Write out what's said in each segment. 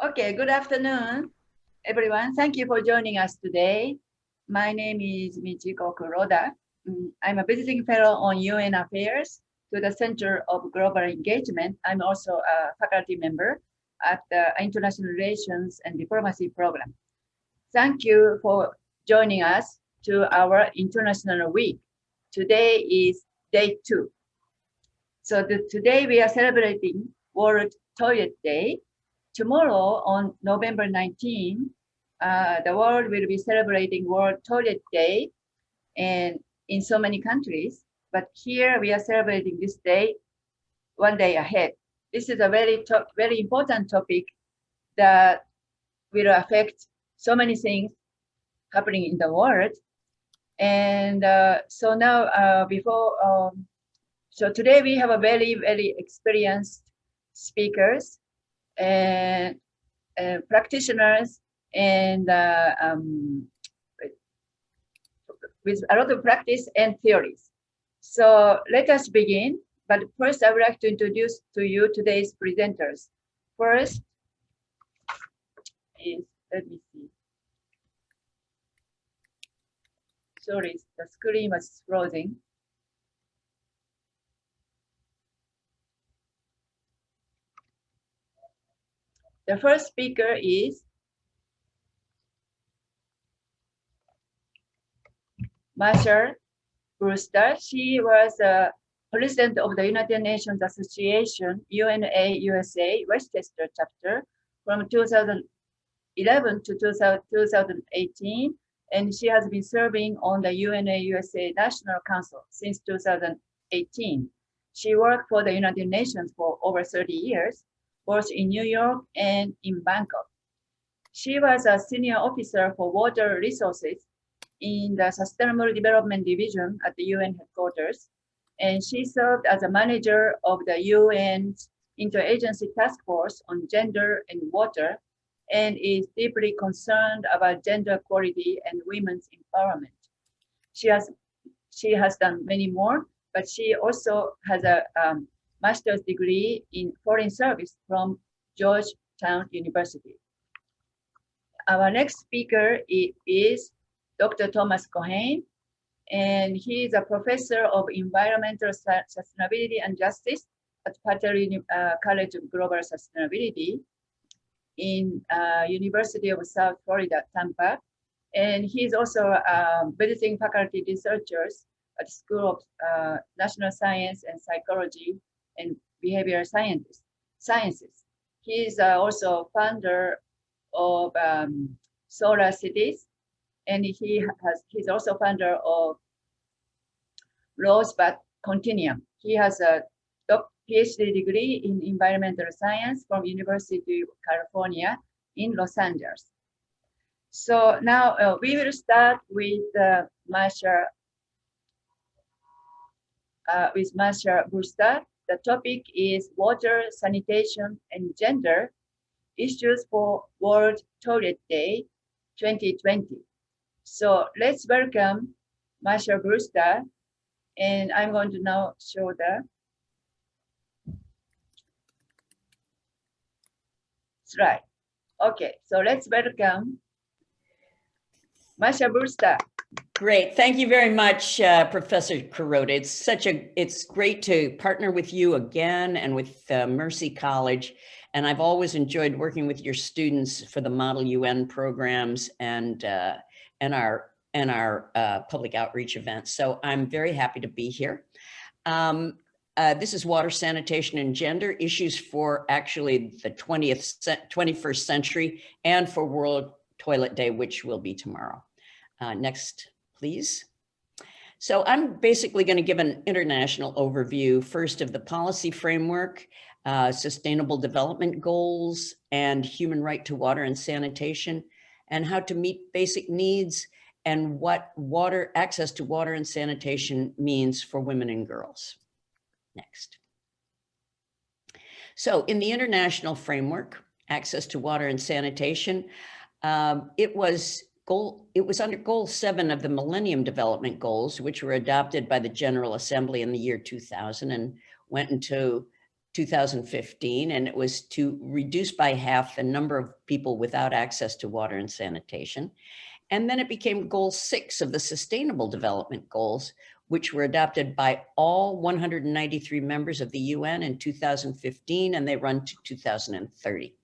Okay, good afternoon, everyone. Thank you for joining us today. My name is Michiko Kuroda. I'm a visiting fellow on UN Affairs to the Center of Global Engagement. I'm also a faculty member at the International Relations and Diplomacy Program. Thank you for joining us to our International Week. Today is day 2. So today we are celebrating World Toilet Day. Tomorrow on November 19, the world will be celebrating World Toilet Day and in so many countries, but here we are celebrating this day one day ahead. This is a very important topic that will affect so many things happening in the world. And so now so today we have a very experienced speakers and practitioners and with a lot of practice and theories. So let us begin. But first, I would like to introduce to you today's presenters. First is, let me see. Sorry, the screen was frozen. The first speaker is Marcia Brewster. She was president of the United Nations Association, UNA USA, Westchester chapter from 2011 to 2018. And she has been serving on the UNA USA National Council since 2018. She worked for the United Nations for over 30 years, both in New York and in Bangkok. She was a senior officer for water resources in the Sustainable Development Division at the UN headquarters, and she served as a manager of the UN's Interagency Task Force on Gender and Water, and is deeply concerned about gender equality and women's empowerment. She has done many more, but she also has a master's degree in foreign service from Georgetown University. Our next speaker is Dr. Thomas Cohen, and he is a professor of environmental sustainability and justice at Patel College of Global Sustainability in University of South Florida, Tampa. And he's also visiting faculty researchers at School of National Science and Psychology and Behavioral Sciences. He is also founder of Solar Cities, and he's also founder of Rosebud Continuum. He has a PhD degree in environmental science from University of California in Los Angeles. So now we will start with Marcia Brewster. The topic is water, sanitation, and gender issues for World Toilet Day 2020. So let's welcome Marcia Brewster, and I'm going to now show the slide. Okay, so let's welcome Marcia Brewster. Great, thank you very much, Professor Kuroda. It's great to partner with you again and with Mercy College. And I've always enjoyed working with your students for the Model UN programs and our public outreach events. So I'm very happy to be here. This is water, sanitation, and gender issues for actually the 21st century and for World Toilet Day, which will be tomorrow. Next, please. So I'm basically going to give an international overview, first of the policy framework, sustainable development goals, and human right to water and sanitation, and how to meet basic needs and what access to water and sanitation means for women and girls. Next. So in the international framework, access to water and sanitation, it was under Goal 7 of the Millennium Development Goals, which were adopted by the General Assembly in the year 2000 and went into 2015, and it was to reduce by half the number of people without access to water and sanitation. And then it became goal 6 of the Sustainable Development Goals, which were adopted by all 193 members of the UN in 2015, and they run to 2030.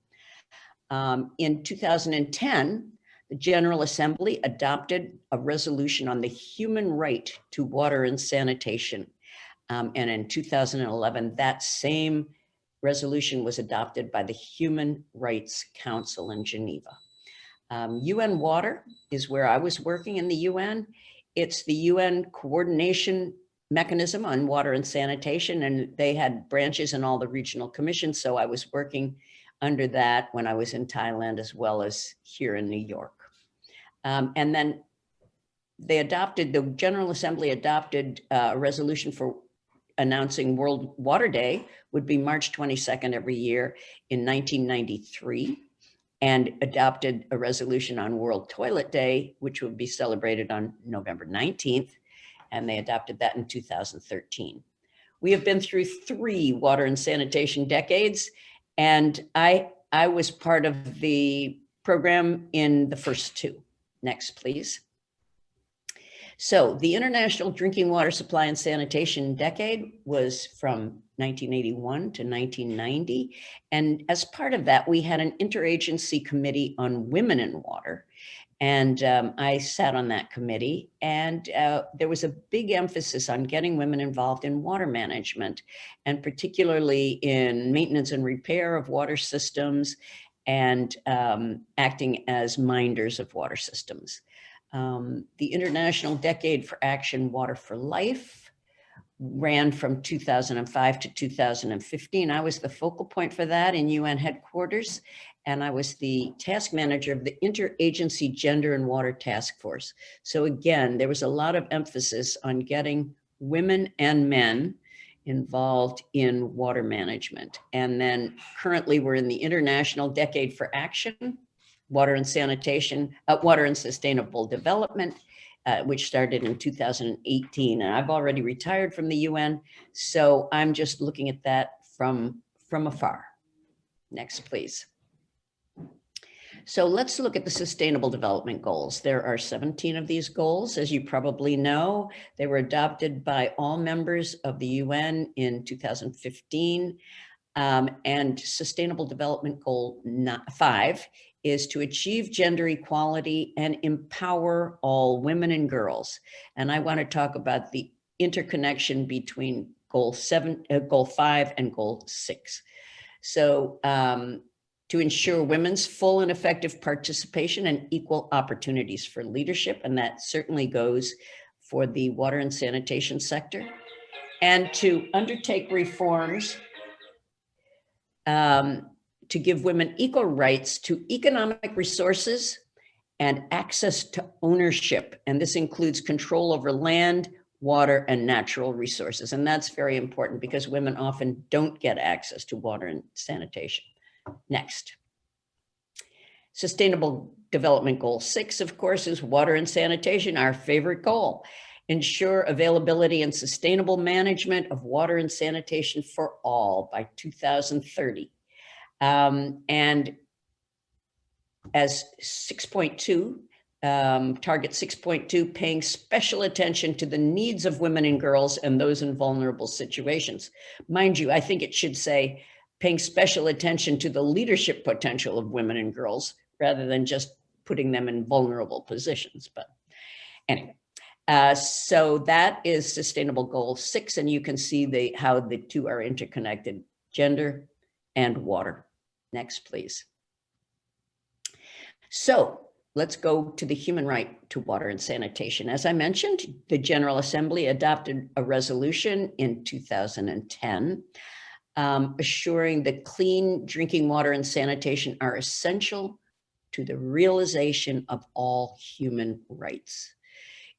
In 2010, the General Assembly adopted a resolution on the human right to water and sanitation. And in 2011, that same resolution was adopted by the Human Rights Council in Geneva. UN Water is where I was working in the UN. It's the UN coordination mechanism on water and sanitation, and they had branches in all the regional commissions. So I was working under that when I was in Thailand, as well as here in New York. And then the General Assembly adopted a resolution for announcing World Water Day would be March 22nd every year in 1993, and adopted a resolution on World Toilet Day, which would be celebrated on November 19th, and they adopted that in 2013. We have been through 3 water and sanitation decades, and I was part of the program in the first 2. Next, please. So the International Drinking Water Supply and Sanitation Decade was from 1981 to 1990. And as part of that, we had an interagency committee on women in water. And I sat on that committee, and there was a big emphasis on getting women involved in water management, and particularly in maintenance and repair of water systems, and acting as minders of water systems. The International Decade for Action Water for Life ran from 2005 to 2015. I was the focal point for that in UN headquarters, and I was the task manager of the Interagency Gender and Water Task Force. So again, there was a lot of emphasis on getting women and men involved in water management. And then currently we're in the International Decade for Action, Water and Sanitation, Water and Sustainable Development, which started in 2018. And I've already retired from the UN, so I'm just looking at that from afar. Next, please. So let's look at the Sustainable Development Goals. There are 17 of these goals, as you probably know. They were adopted by all members of the UN in 2015. And Sustainable Development Goal 5 is to achieve gender equality and empower all women and girls. And I want to talk about the interconnection between Goal 5 and Goal 6. So to ensure women's full and effective participation and equal opportunities for leadership, and that certainly goes for the water and sanitation sector, and to undertake reforms to give women equal rights to economic resources and access to ownership. And this includes control over land, water, and natural resources. And that's very important because women often don't get access to water and sanitation. Next. Sustainable Development Goal 6, of course, is water and sanitation, our favorite goal. Ensure availability and sustainable management of water and sanitation for all by 2030. And as 6.2, target 6.2, paying special attention to the needs of women and girls and those in vulnerable situations. Mind you, I think it should say paying special attention to the leadership potential of women and girls rather than just putting them in vulnerable positions. But anyway, so that is Sustainable Goal 6, and you can see how the two are interconnected, gender and water. Next, please. So let's go to the human right to water and sanitation. As I mentioned, the General Assembly adopted a resolution in 2010, assuring that clean drinking water and sanitation are essential to the realization of all human rights.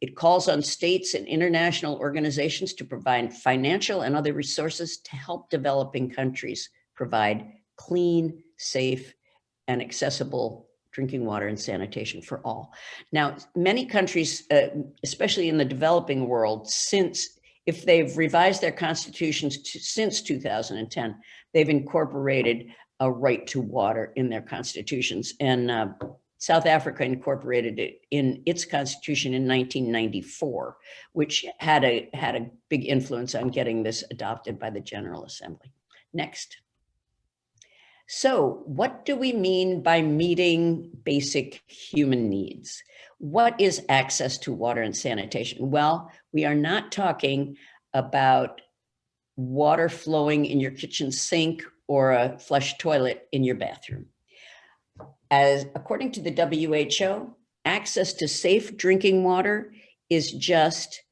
It calls on states and international organizations to provide financial and other resources to help developing countries provide clean, safe, and accessible drinking water and sanitation for all. Now, many countries, especially in the developing world, if they've revised their constitutions since 2010, they've incorporated a right to water in their constitutions. And South Africa incorporated it in its constitution in 1994, which had a big influence on getting this adopted by the General Assembly. Next. So what do we mean by meeting basic human needs? What is access to water and sanitation? Well, we are not talking about water flowing in your kitchen sink or a flush toilet in your bathroom. As according to the WHO, access to safe drinking water is just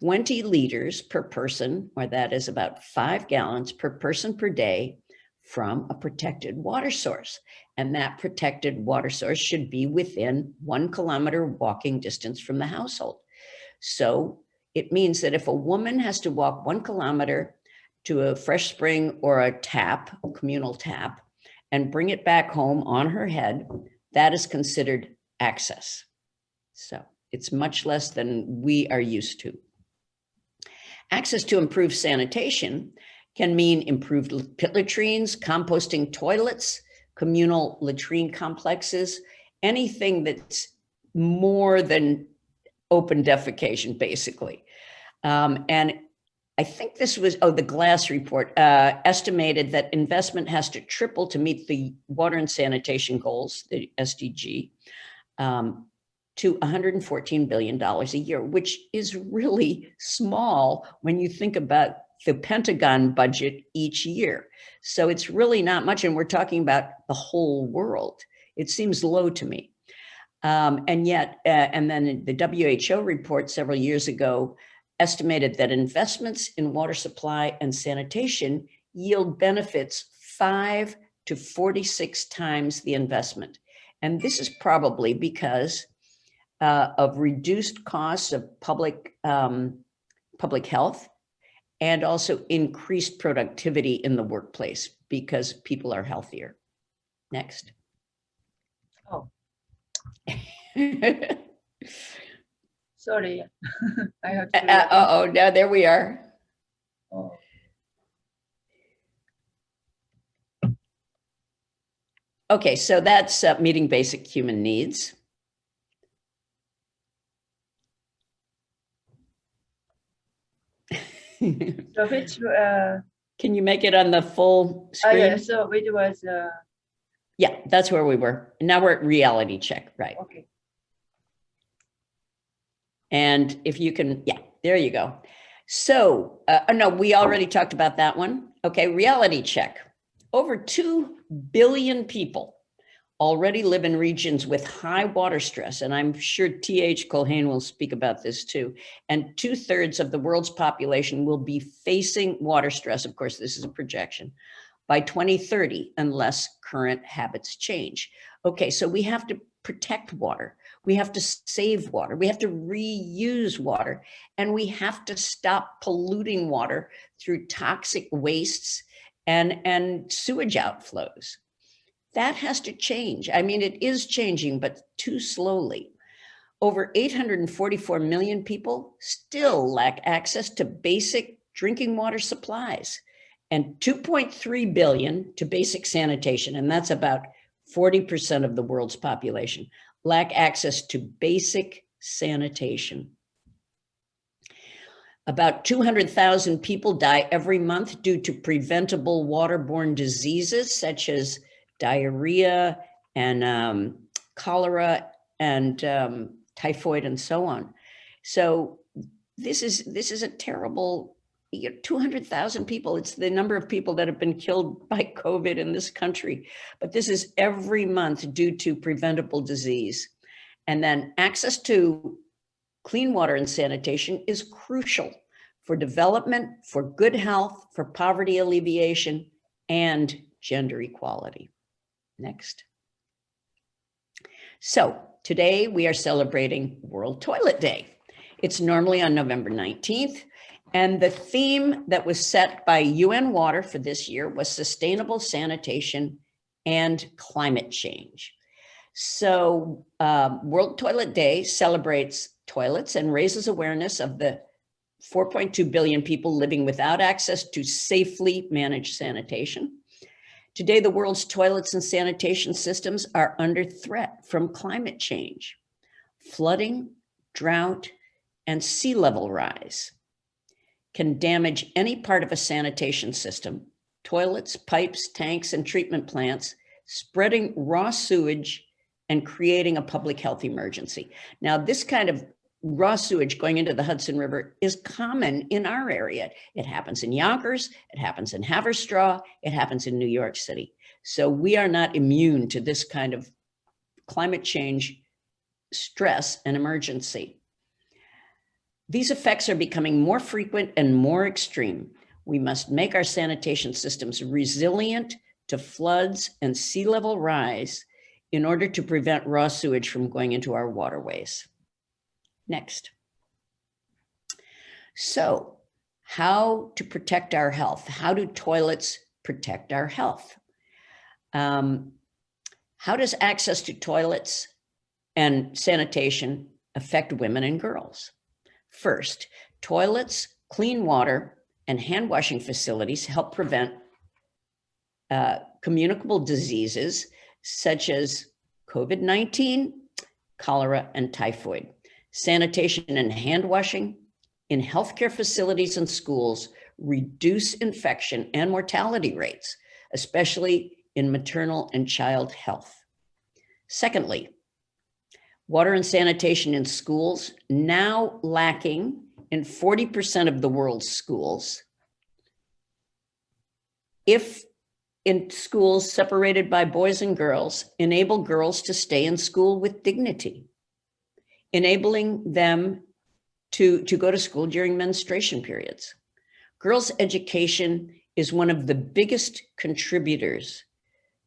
20 liters per person, or that is about 5 gallons per person per day, from a protected water source. And that protected water source should be within 1 kilometer walking distance from the household. So it means that if a woman has to walk 1 kilometer to a fresh spring or a tap, a communal tap, and bring it back home on her head, that is considered access. So it's much less than we are used to. Access to improved sanitation can mean improved pit latrines, composting toilets, communal latrine complexes, anything that's more than open defecation, basically. And I think this was, the Glass report estimated that investment has to triple to meet the water and sanitation goals, the SDG, to $114 billion a year, which is really small when you think about the Pentagon budget each year. So it's really not much, and we're talking about the whole world. It seems low to me. And yet, and then the WHO report several years ago estimated that investments in water supply and sanitation yield benefits 5 to 46 times the investment. And this is probably because of reduced costs of public health, and also increased productivity in the workplace because people are healthier. Next. Oh. Sorry, I have to. Oh, now there we are. Oh. Okay, so that's meeting basic human needs. So which? Can you make it on the full screen? Yeah, so which was? Yeah, that's where we were. Now we're at reality check, right? Okay. And if you can, yeah, there you go. So, no, we already talked about that one. Okay, reality check. Over 2 billion people already live in regions with high water stress, and I'm sure T.H. Culhane will speak about this too. And 2/3 of the world's population will be facing water stress. Of course, this is a projection by 2030, unless current habits change. Okay, so we have to protect water. We have to save water. We have to reuse water, and we have to stop polluting water through toxic wastes and sewage outflows. That has to change. I mean, it is changing, but too slowly. Over 844 million people still lack access to basic drinking water supplies, and 2.3 billion to basic sanitation, and that's about 40% of the world's population, lack access to basic sanitation. About 200,000 people die every month due to preventable waterborne diseases such as diarrhea and cholera and typhoid and so on. So this is a terrible, 200,000 people. It's the number of people that have been killed by COVID in this country. But this is every month due to preventable disease. And then access to clean water and sanitation is crucial for development, for good health, for poverty alleviation, and gender equality. Next. So today we are celebrating World Toilet Day. It's normally on November 19th. And the theme that was set by UN Water for this year was sustainable sanitation and climate change. So World Toilet Day celebrates toilets and raises awareness of the 4.2 billion people living without access to safely managed sanitation. Today, the world's toilets and sanitation systems are under threat from climate change, flooding, drought, and sea level rise can damage any part of a sanitation system, toilets, pipes, tanks, and treatment plants, spreading raw sewage and creating a public health emergency. Now, this kind of raw sewage going into the Hudson River is common in our area. It happens in Yonkers, it happens in Haverstraw, it happens in New York City. So we are not immune to this kind of climate change stress and emergency. These effects are becoming more frequent and more extreme. We must make our sanitation systems resilient to floods and sea level rise in order to prevent raw sewage from going into our waterways. Next. So, how to protect our health? How do toilets protect our health? How does access to toilets and sanitation affect women and girls? First, toilets, clean water, and hand washing facilities help prevent communicable diseases such as COVID-19, cholera, and typhoid. Sanitation and hand washing in healthcare facilities and schools reduce infection and mortality rates, especially in maternal and child health. Secondly, water and sanitation in schools, now lacking in 40% of the world's schools. If in schools separated by boys and girls, enable girls to stay in school with dignity, enabling them to go to school during menstruation periods. Girls' education is one of the biggest contributors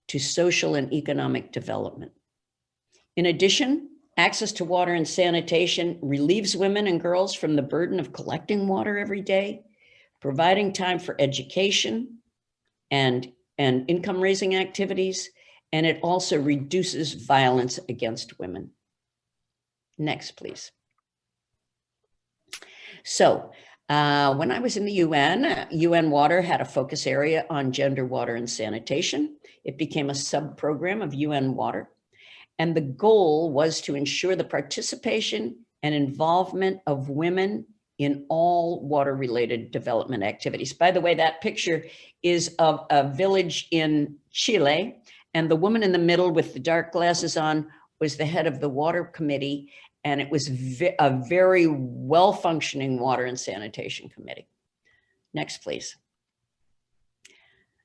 to social and economic development. In addition, access to water and sanitation relieves women and girls from the burden of collecting water every day, providing time for education and income-raising activities, and it also reduces violence against women. Next, please. So, when I was in the UN Water had a focus area on gender, water, and sanitation. It became a sub-program of UN Water. And the goal was to ensure the participation and involvement of women in all water-related development activities. By the way, that picture is of a village in Chile, and the woman in the middle with the dark glasses on was the head of the water committee, and it was a very well-functioning water and sanitation committee. Next, please.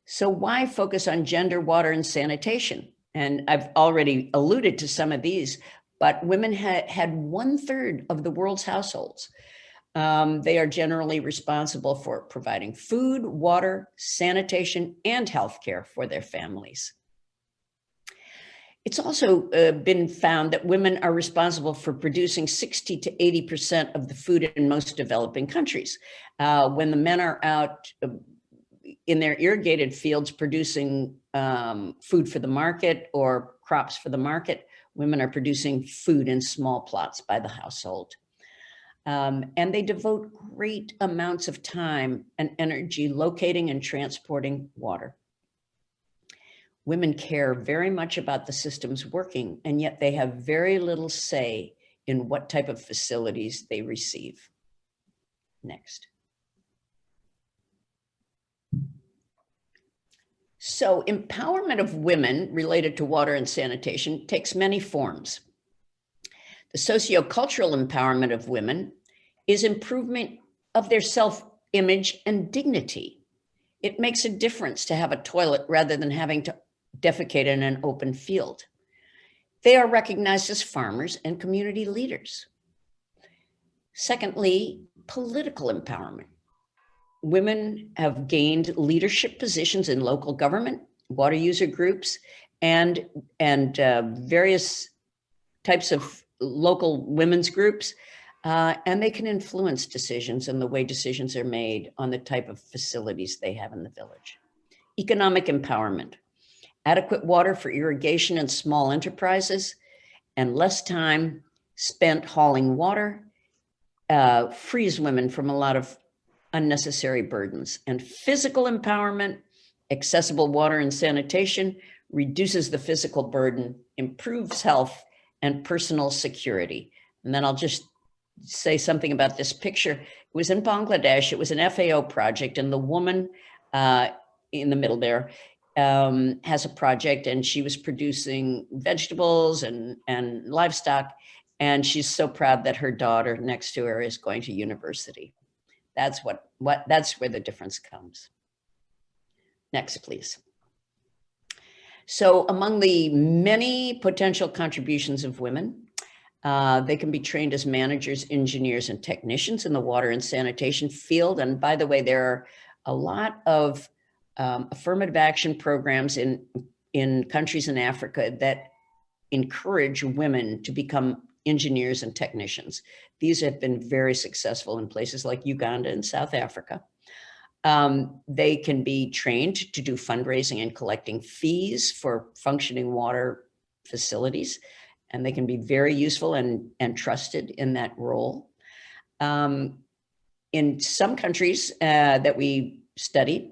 So why focus on gender, water, and sanitation? And I've already alluded to some of these, but women had 1/3 of the world's households. They are generally responsible for providing food, water, sanitation, and healthcare for their families. It's also been found that women are responsible for producing 60 to 80% of the food in most developing countries. When the men are out in their irrigated fields producing food for the market or crops for the market, women are producing food in small plots by the household. And they devote great amounts of time and energy locating and transporting water. Women care very much about the systems working, and yet they have very little say in what type of facilities they receive. Next. So empowerment of women related to water and sanitation takes many forms. The sociocultural empowerment of women is improvement of their self-image and dignity. It makes a difference to have a toilet rather than having to defecate in an open field. They are recognized as farmers and community leaders. Secondly, political empowerment. Women have gained leadership positions in local government, water user groups, and various types of local women's groups, and they can influence decisions and the way decisions are made on the type of facilities they have in the village. Economic empowerment. Adequate water for irrigation and small enterprises, and less time spent hauling water frees women from a lot of unnecessary burdens. And physical empowerment, accessible water and sanitation, reduces the physical burden, improves health and personal security. And then I'll just say something about this picture. It was in Bangladesh. It was an FAO project, and the woman in the middle there has a project, and she was producing vegetables and livestock, and she's so proud that her daughter next to her is going to university. That's that's where the difference comes. Next, please. So among the many potential contributions of women, they can be trained as managers, engineers, and technicians in the water and sanitation field. And by the way, there are a lot of affirmative action programs in countries in Africa that encourage women to become engineers and technicians. These have been very successful in places like Uganda and South Africa. They can be trained to do fundraising and collecting fees for functioning water facilities, and they can be very useful and trusted in that role. In some countries that we studied,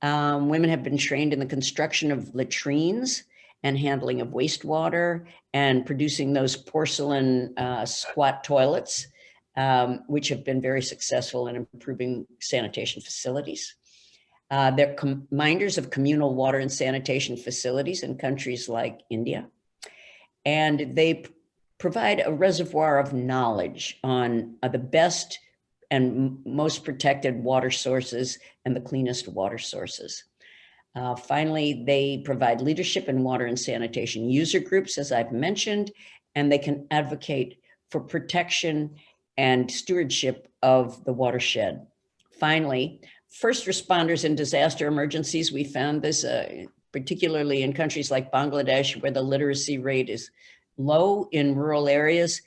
women have been trained in the construction of latrines and handling of wastewater and producing those porcelain squat toilets, which have been very successful in improving sanitation facilities. They're minders of communal water and sanitation facilities in countries like India. And they provide a reservoir of knowledge on the best and most protected water sources and the cleanest water sources. Finally, they provide leadership in water and sanitation user groups, as I've mentioned, and they can advocate for protection and stewardship of the watershed. Finally, first responders in disaster emergencies, we found this particularly in countries like Bangladesh, where the literacy rate is low in rural areas.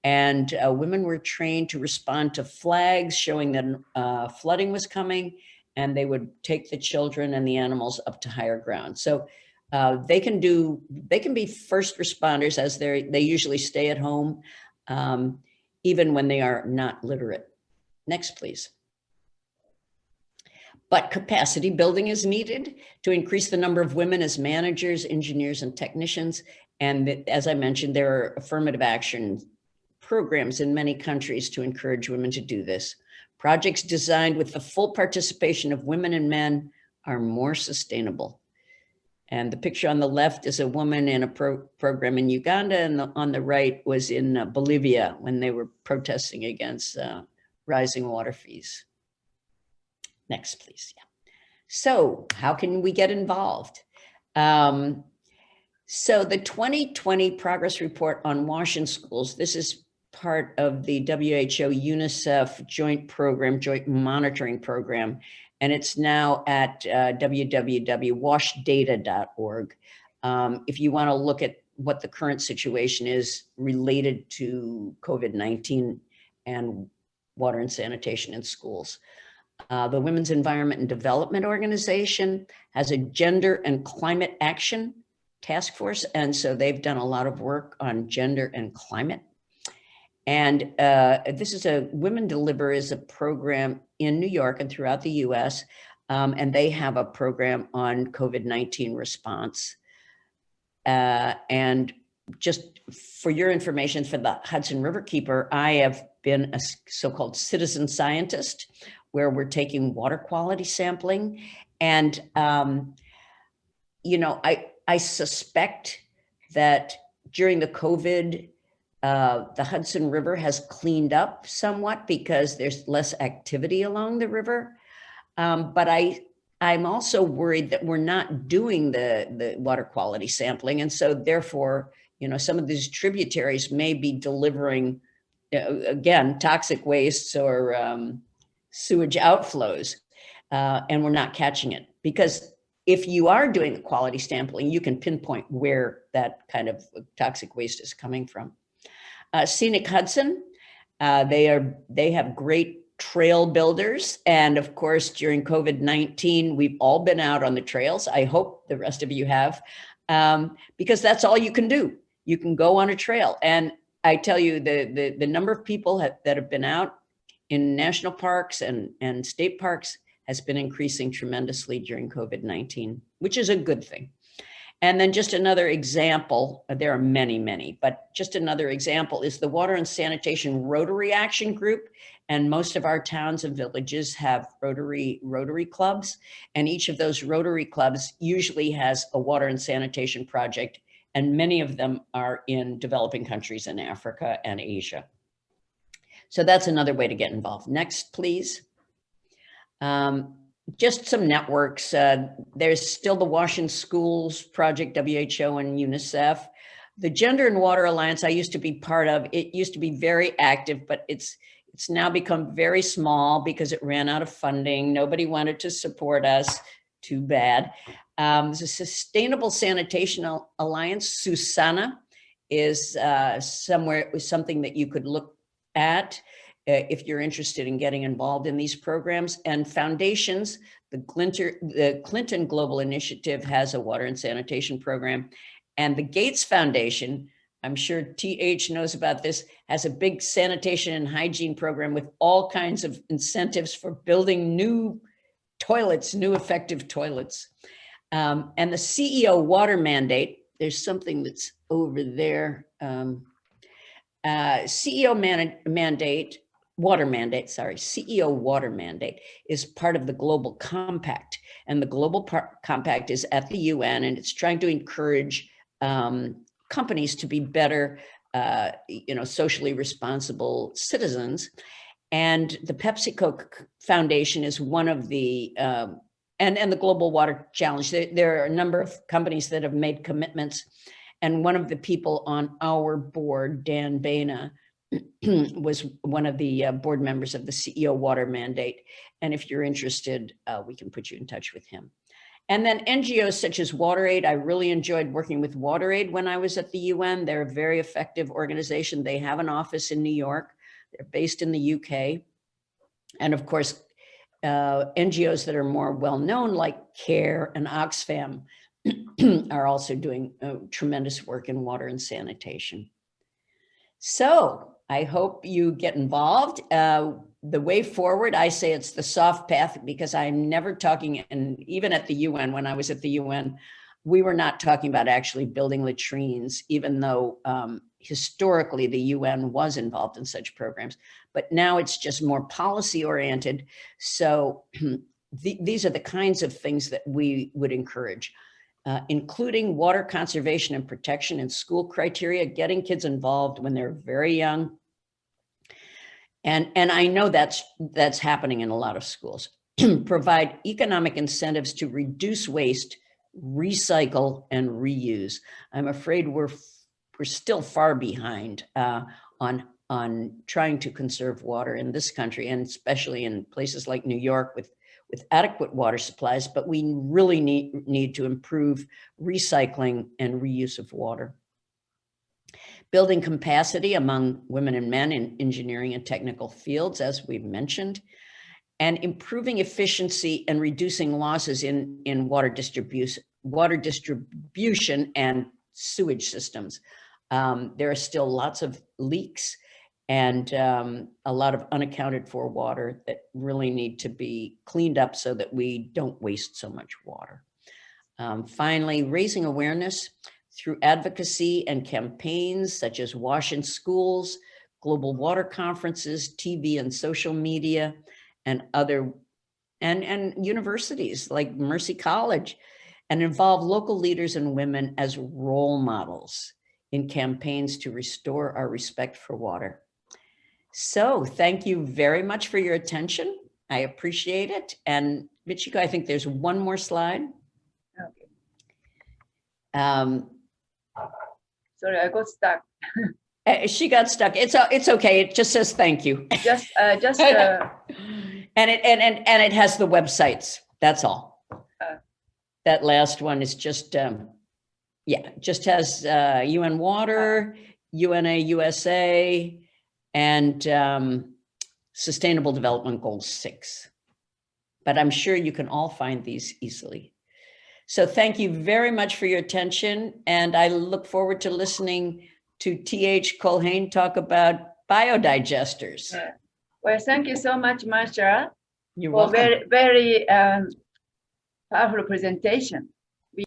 And women were trained to respond to flags showing that flooding was coming, and they would take the children and the animals up to higher ground. So they can be first responders, as they usually stay at home, even when they are not literate. Next, please. But capacity building is needed to increase the number of women as managers, engineers, and technicians. And as I mentioned, there are affirmative action programs in many countries to encourage women to do this. Projects designed with the full participation of women and men are more sustainable. And the picture on the left is a woman in a program in Uganda, and on the right was in Bolivia when they were protesting against rising water fees. Next, please. Yeah. So how can we get involved? So the 2020 Progress Report on WASH in Schools, this is part of the WHO UNICEF joint monitoring program, and it's now at www.washdata.org. If you want to look at what the current situation is related to COVID-19 and water and sanitation in schools. The Women's Environment and Development Organization has a gender and climate action task force, and so they've done a lot of work on gender and climate. And this is Women Deliver is a program in New York and throughout the US, and they have a program on COVID-19 response. And just for your information, for the Hudson River Keeper, I have been a so-called citizen scientist, where we're taking water quality sampling. And, you know, I suspect that during the COVID, the Hudson River has cleaned up somewhat because there's less activity along the river. But I'm also worried that we're not doing the water quality sampling. And so therefore, you know, some of these tributaries may be delivering, again, toxic wastes or sewage outflows, and we're not catching it. Because if you are doing the quality sampling, you can pinpoint where that kind of toxic waste is coming from. Scenic Hudson, they have great trail builders. And of course, during COVID-19, we've all been out on the trails. I hope the rest of you have, because that's all you can do. You can go on a trail. And I tell you, the number of people that have been out in national parks and state parks has been increasing tremendously during COVID-19, which is a good thing. And then just another example, there are many, many, but just another example is the Water and Sanitation Rotary Action Group. And most of our towns and villages have Rotary clubs. And each of those Rotary clubs usually has a water and sanitation project. And many of them are in developing countries in Africa and Asia. So that's another way to get involved. Next, please. Just some networks. There's still the Washington Schools Project, WHO and UNICEF. The Gender and Water Alliance I used to be part of, it used to be very active, but it's now become very small because it ran out of funding. Nobody wanted to support us. Too bad. The Sustainable Sanitation Alliance, Susanna, is something that you could look at if you're interested in getting involved in these programs. And foundations, the Clinton Global Initiative has a water and sanitation program. And the Gates Foundation, I'm sure TH knows about this, has a big sanitation and hygiene program with all kinds of incentives for building new toilets, new effective toilets. And the CEO Water Mandate, there's something that's over there. Water Mandate is part of the Global Compact. And the Global Compact is at the UN, and it's trying to encourage companies to be better, socially responsible citizens. And the PepsiCo Foundation is one of the, and the Global Water Challenge. There are a number of companies that have made commitments. And one of the people on our board, Dan Baina, was one of the board members of the CEO Water Mandate. And if you're interested, we can put you in touch with him. And then NGOs such as WaterAid. I really enjoyed working with WaterAid when I was at the UN. They're a very effective organization. They have an office in New York. They're based in the UK. And of course, NGOs that are more well-known like CARE and Oxfam are also doing tremendous work in water and sanitation. So I hope you get involved. The way forward, I say it's the soft path, because I'm never talking, and even at the UN, when I was at the UN, we were not talking about actually building latrines, even though historically the UN was involved in such programs. But now it's just more policy oriented. So these are the kinds of things that we would encourage. Including water conservation and protection in school criteria, getting kids involved when they're very young. And I know that's happening in a lot of schools. Provide economic incentives to reduce waste, recycle, and reuse. I'm afraid we're still far behind on trying to conserve water in this country, and especially in places like New York with adequate water supplies, but we really need to improve recycling and reuse of water. Building capacity among women and men in engineering and technical fields, as we've mentioned, and improving efficiency and reducing losses in water distribution and sewage systems. There are still lots of leaks and a lot of unaccounted for water that really need to be cleaned up so that we don't waste so much water. Finally, raising awareness through advocacy and campaigns such as Wash in Schools, global water conferences, TV and social media, and universities like Mercy College, and involve local leaders and women as role models in campaigns to restore our respect for water. So thank you very much for your attention. I appreciate it. And Michiko, I think there's one more slide. Okay. Sorry, I got stuck. She got stuck. It's okay. It just says thank you. Just and it has the websites. That's all. That last one is just just has UN Water, UNA USA, and Sustainable Development Goal 6. But I'm sure you can all find these easily. So thank you very much for your attention. And I look forward to listening to T.H. Culhane talk about biodigesters. Well, thank you so much, Marcia. You're for welcome. very powerful presentation.